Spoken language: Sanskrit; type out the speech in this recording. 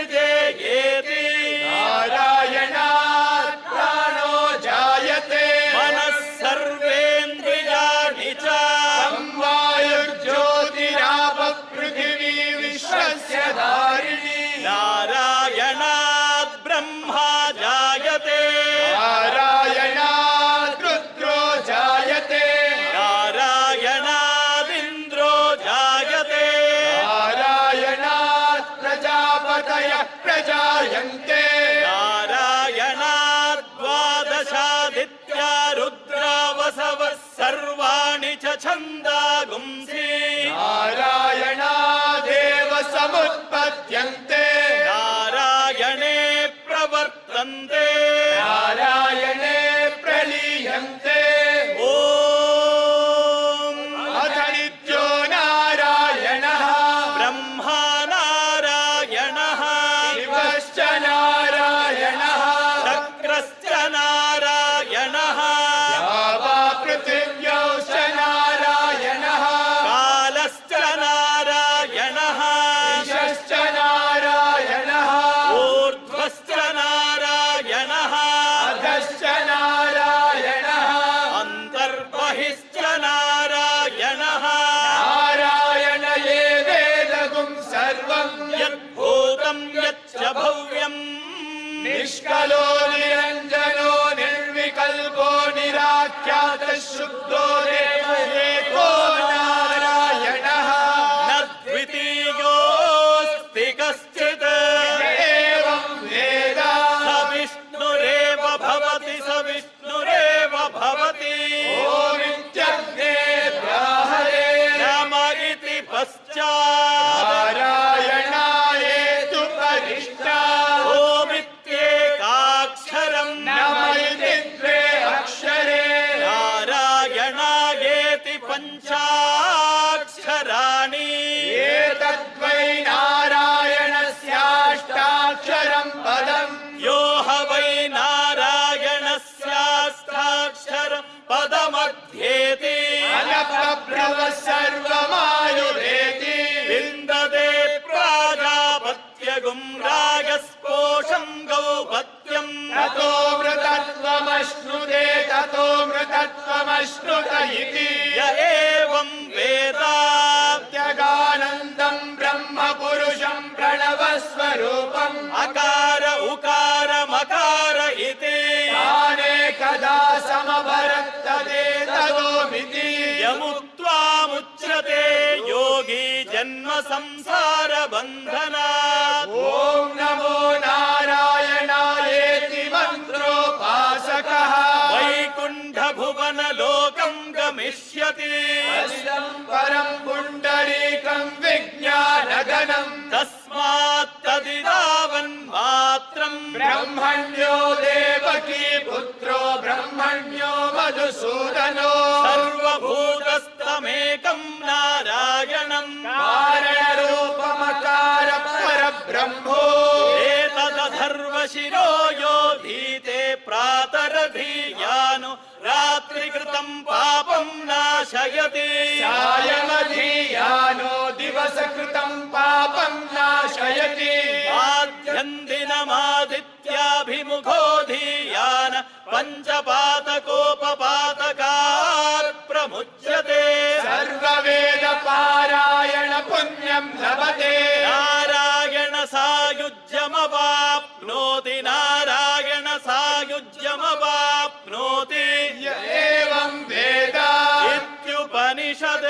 विजेयेति नारायणात् प्राणो जायते मनः सर्वेन्द्रियाणि च वायुर्ज्योतिरापः पृथिवी विश्वस्य धारिणी नारायणात् ब्रह्मा जायते नारायणात् रुद्रो जायते नारायणादिन्द्रो जायते नारायणात् प्रजापतयः प्रजायन्ते नारायणात् द्वादशादित्या रुद्रावसवः सर्वाणि च छन्दागुंसि नारायणादेव समुत्पद्यन्ते नारायणे प्रवर्तन्ते नारायणे प्रलीयन्ते ॐ अथ नित्यो नारायणः ब्रह्मा नारायणः शिवश्च नारायणः चक्रश्च नारायणः वा पृथिव्यौश्च नारायणः कालश्च नारायणः ईशश्च नारायणः ऊर्ध्वश्च नारायणः अधश्च नारायणः अन्तर्बहिश्च नारायणः नारायण ये वेदगुं सर्वं यद्भूतं यच्च भव्यम् निष्कलो निरञ्जनो निर्विकल्पो निराख्यातः शुद्धो देव एको नारायणः न द्वितीयोऽस्ति कश्चित् एवं वेद स विष्णुरेव भवति स विष्णुरेव भवति ओमित्यग्ने ब्राहरे नम इति पश्चात् नारायणायेतु परिष्टा ओमित्येकाक्षरम् नम इति द्वे अक्षरे नारायणायेति पञ्चाक्षराणि एतद्वै नारायणस्याष्टाक्षरं पदम् यो ह वै नारायणस्याष्टाक्षरम् पदमध्येति अनप्रभव सर्वमायुरेति विन्दते प्राजापत्यगुं राजस्पोषं गौपत्यम् ततो मृतत्वमश्नुते ततो मृतत्वमश्नुत इति य एवं वेद त्यगानन्दं ब्रह्म पुरुषं प्रणवस्वरूपम् अकार उकार मकार इति तानेकदा समभरत्तदेतदोमिति यमुक्त्वामुच्यते योगी जन्म संसार बन्धनात् ॐ नमो नारायणायेति मन्त्रोपासकः वैकुण्ठ भुवन लोकं गमिष्यति परं पुण्डरीकं विज्ञानगणम् तस्मात् तदिदावन्मात्रम् ब्रह्मण्यो देवकी पुत्रो ब्रह्मण्यो मधुसूदनो सर्वभूतस्थमेकं नारायणम् कारणरूपमकार परब्रह्मो एतदधर्वशिरो यो धीते प्रातरधीयानो रात्रिकृतं पापं नाशयति सायमधीयानो दिवसकृतं पापं नाशयति आद्यन्दिनमादित्याभिमुखो धीयान पञ्चपातकोपपातकात् प्रमुच्यते सर्ववेदपारायण पुण्यं लभते नारायण सायुज्यमवाप्नोति नारायण सायुज्यमवाप्नोति य एवं वेद इत्युपनिषत्